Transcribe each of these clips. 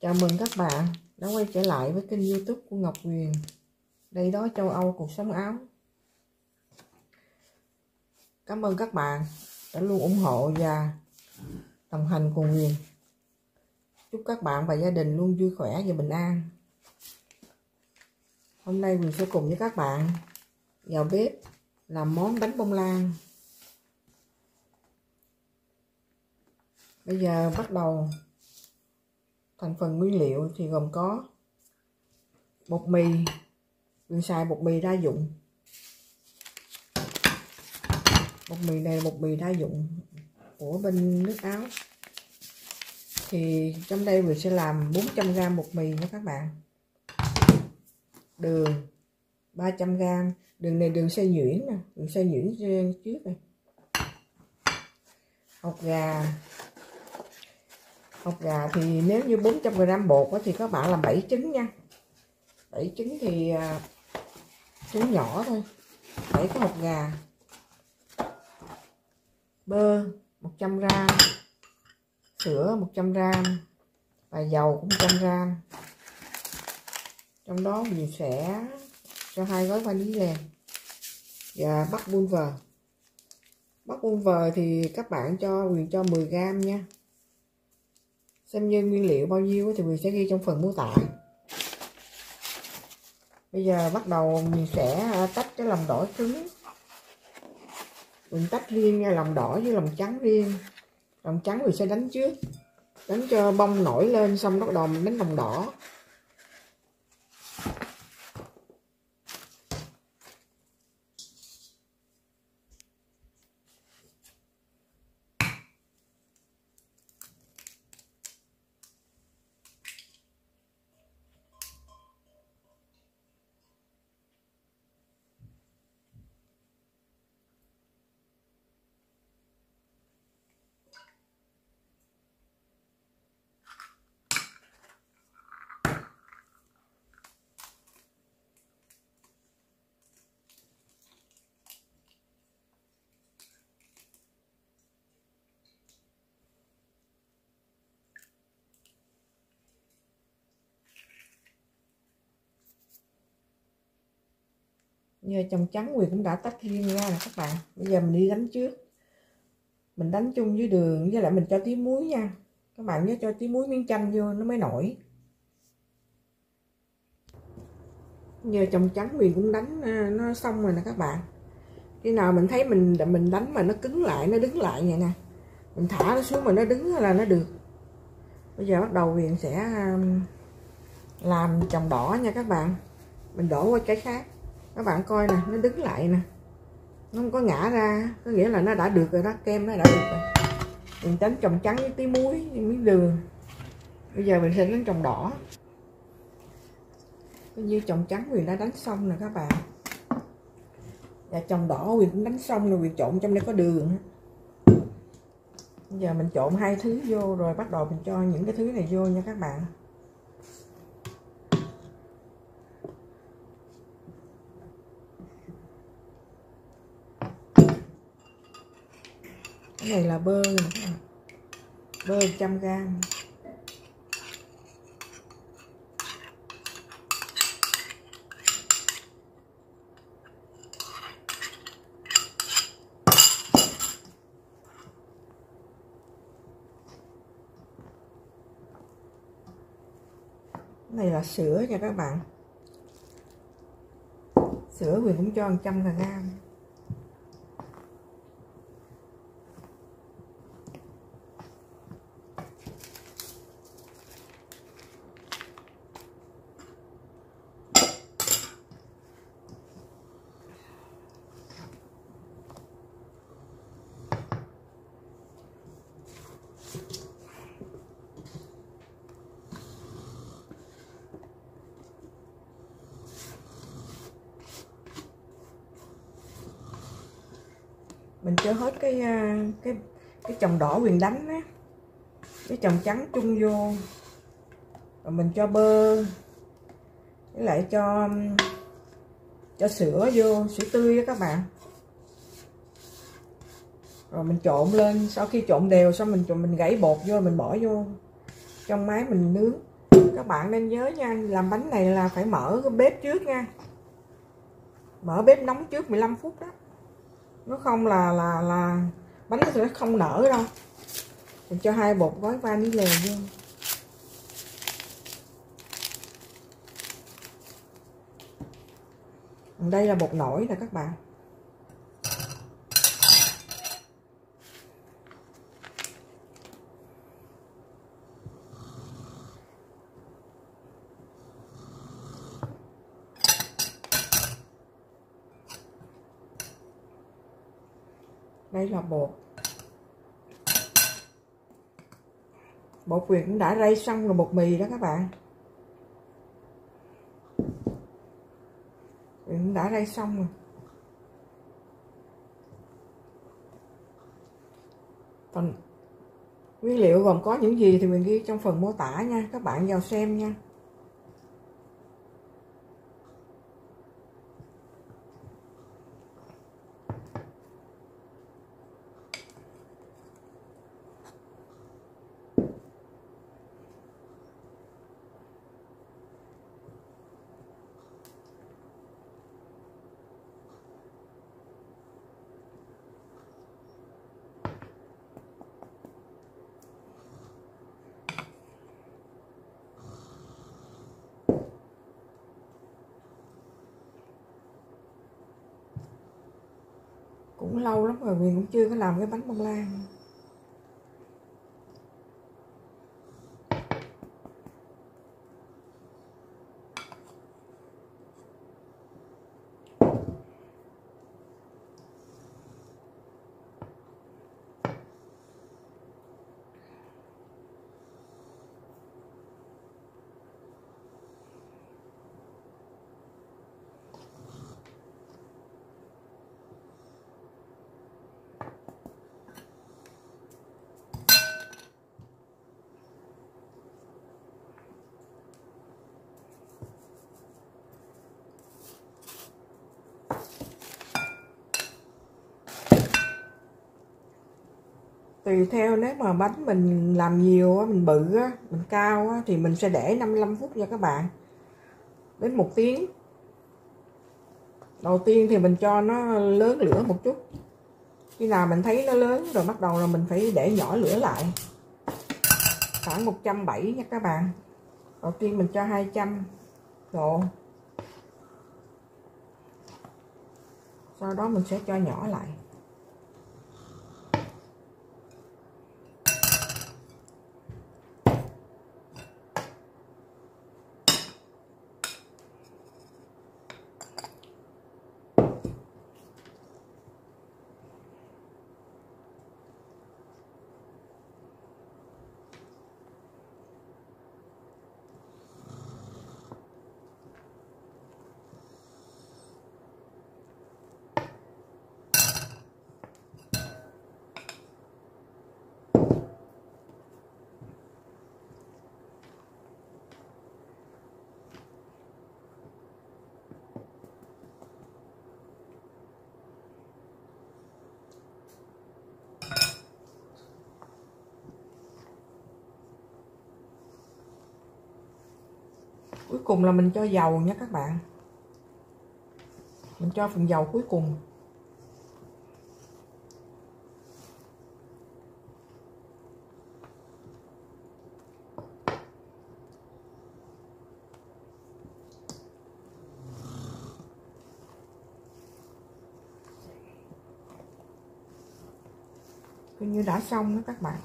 Chào mừng các bạn đã quay trở lại với kênh YouTube của Ngọc Huyền. Đây đó châu Âu cuộc sống áo. Cảm ơn các bạn đã luôn ủng hộ và đồng hành cùng Huyền. Chúc các bạn và gia đình luôn vui khỏe và bình an. Hôm nay Huyền sẽ cùng với các bạn vào bếp làm món bánh bông lan. Bây giờ bắt đầu. Thành phần nguyên liệu thì gồm có bột mì, Huyền xài bột mì đa dụng. Bột mì này là bột mì đa dụng của bên nước Áo. Thì trong đây Huyền sẽ làm 400g bột mì nha các bạn. Đường 300g, đường này đường xay nhuyễn nè, đường xay nhuyễn trước này. Hột gà thì nếu như 400g bột thì các bạn làm 7 trứng nha. 7 trứng thì trứng nhỏ thôi. 7 cái hột gà. Bơ 100g, sữa 100g và dầu cũng 100g. Trong đó mình sẽ cho 2 gói vanille và bắp pulver. Bắp pulver thì các bạn Huyền cho 10g nha. Xem như nguyên liệu bao nhiêu thì Huyền sẽ ghi trong phần mô tả. Bây giờ bắt đầu mình sẽ tách cái lòng đỏ trứng. Mình tách riêng nha, lòng đỏ với lòng trắng riêng. Lòng trắng mình sẽ đánh trước, đánh cho bông nổi lên, xong bắt đầu mình đánh lòng đỏ. Giờ chồng trắng Huyền cũng đã tách riêng ra nè các bạn. Bây giờ mình đi đánh trước. Mình đánh chung với đường, với lại mình cho tí muối nha. Các bạn nhớ cho tí muối miếng chanh vô nó mới nổi. Giờ chồng trắng Huyền cũng đánh nó xong rồi nè các bạn. Khi nào mình thấy mình đánh mà nó cứng lại, nó đứng lại vậy nè, mình thả nó xuống mà nó đứng là nó được. Bây giờ bắt đầu Huyền sẽ làm chồng đỏ nha các bạn. Mình đổ qua cái khác. Các bạn coi nè, nó đứng lại nè, nó không có ngã ra, có nghĩa là nó đã được rồi đó, kem nó đã được rồi. Mình đánh chồng trắng với tí muối, với miếng đường. Bây giờ mình sẽ đánh chồng đỏ. Như chồng trắng Huyền đã đánh xong rồi các bạn. Và chồng đỏ Huyền cũng đánh xong rồi, Huyền trộn trong đây có đường. Bây giờ mình trộn hai thứ vô rồi bắt đầu mình cho những cái thứ này vô nha các bạn. Cái này là bơ nè, bơ 100g. Cái này là sữa nha các bạn. Sữa Huyền cũng cho 100g. Mình cho hết cái chồng đỏ Huyền đánh á, cái chồng trắng chung vô, rồi mình cho bơ với lại cho sữa vô, sữa tươi đó các bạn. Rồi mình trộn lên, sau khi trộn đều xong mình gãy bột vô, mình bỏ vô trong máy mình nướng. Các bạn nên nhớ nha, làm bánh này là phải mở cái bếp trước nha, mở bếp nóng trước 15 phút đó, nó không là bánh nó sẽ không nở đâu. Mình cho 2 bột gói vanilla vô. Đây là bột nổi nè các bạn. Đây là bột Huyền cũng đã rây xong rồi, bột mì đó các bạn. Huyền cũng đã rây xong rồi. Phần nguyên liệu gồm có những gì thì mình ghi trong phần mô tả nha, các bạn vào xem nha. Cũng lâu lắm rồi mình cũng chưa có làm cái bánh bông lan. Tùy theo, nếu mà bánh mình làm nhiều, mình bự, mình cao thì mình sẽ để 55 phút nha các bạn, đến 1 tiếng. Đầu tiên thì mình cho nó lớn lửa một chút, khi nào mình thấy nó lớn rồi bắt đầu là mình phải để nhỏ lửa lại, khoảng 170 nha các bạn. Đầu tiên mình cho 200 độ, sau đó mình sẽ cho nhỏ lại. Cuối cùng là mình cho dầu nha các bạn, mình cho phần dầu cuối cùng. Coi như đã xong đó các bạn.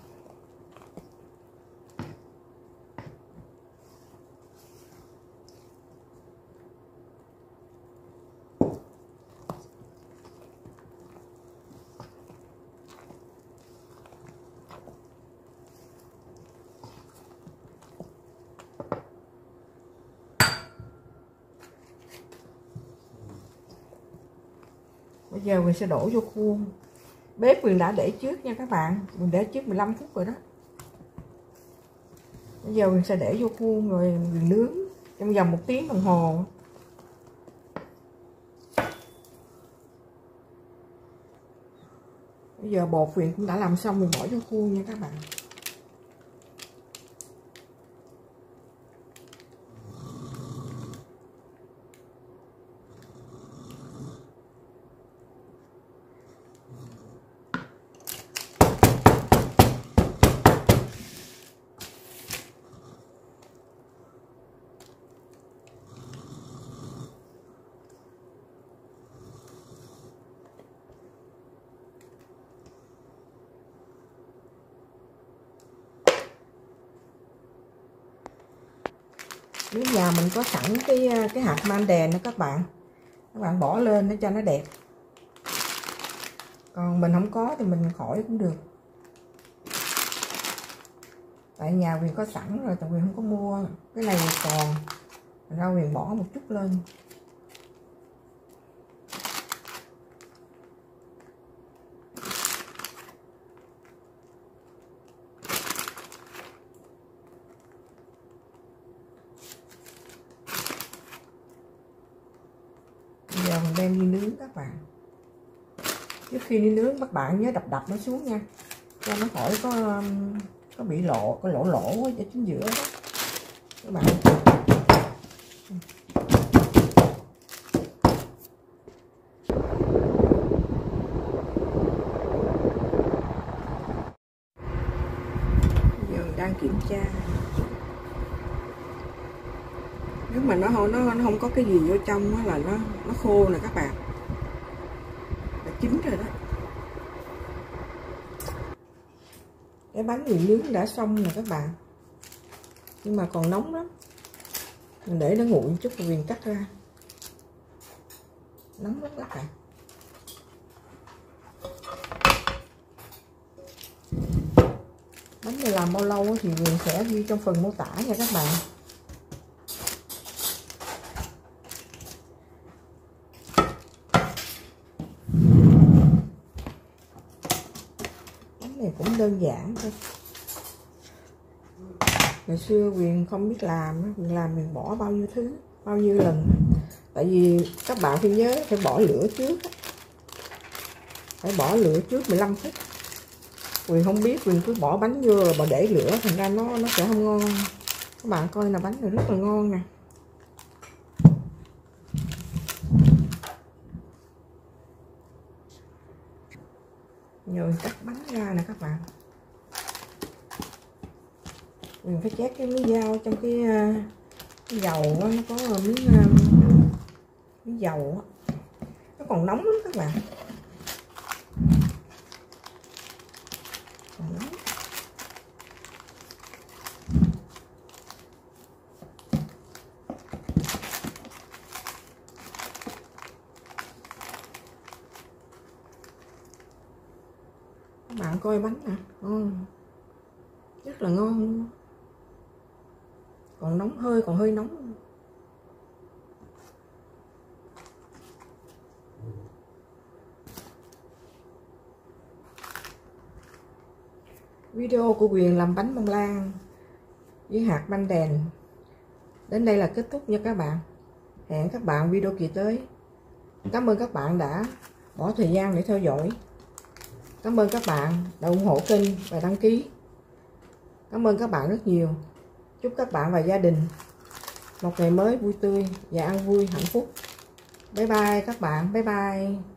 Bây giờ mình sẽ đổ vô khuôn. Bếp mình đã để trước nha các bạn, mình để trước 15 phút rồi đó. Bây giờ mình sẽ để vô khuôn rồi mình nướng trong vòng 1 tiếng đồng hồ. Bây giờ bột Huyền cũng đã làm xong, mình bỏ vô khuôn nha các bạn. Nếu nhà mình có sẵn cái hạt mandè nữa các bạn bỏ lên để cho nó đẹp. Còn mình không có thì mình khỏi cũng được. Tại nhà Huyền có sẵn rồi, tại Huyền không có mua. Cái này còn, ra Huyền bỏ một chút lên. Bây giờ mình đem đi nướng các bạn. Trước khi đi nướng các bạn nhớ đập nó xuống nha, cho nó khỏi có bị lỗ ở chính giữa đó các bạn. Giờ đang kiểm tra, nếu mà nó không có cái gì vô trong đó là nó khô nè các bạn, là chín rồi đó. Cái bánh mì nướng đã xong rồi các bạn, nhưng mà còn nóng lắm. Mình để nó nguội một chút rồi Huyền cắt ra. Nóng lắm các bạn. Bánh này làm bao lâu thì Huyền sẽ ghi trong phần mô tả nha các bạn. Bánh này cũng đơn giản thôi. Ngày xưa Huyền không biết làm, Huyền làm Huyền bỏ bao nhiêu thứ, bao nhiêu lần. Tại vì các bạn phải nhớ phải bỏ lửa trước. Phải bỏ lửa trước 15 phút. Huyền không biết, Huyền cứ bỏ bánh vô rồi bà để lửa, thành ra nó sẽ không ngon. Các bạn coi là bánh này rất là ngon nè. Rồi cắt bánh ra nè các bạn. Mình phải chét cái miếng dao trong cái dầu đó, nó có miếng dầu đó. Nó còn nóng lắm các bạn. Còn nóng. Các bạn coi bánh nè, rất là ngon luôn. Còn nóng còn hơi nóng. Video của Huyền làm bánh bông lan với hạt bánh đèn đến đây là kết thúc nha các bạn. Hẹn các bạn video kỳ tới. Cảm ơn các bạn đã bỏ thời gian để theo dõi. Cảm ơn các bạn đã ủng hộ kênh và đăng ký. Cảm ơn các bạn rất nhiều. Chúc các bạn và gia đình một ngày mới vui tươi và an vui hạnh phúc. Bye bye các bạn. Bye bye.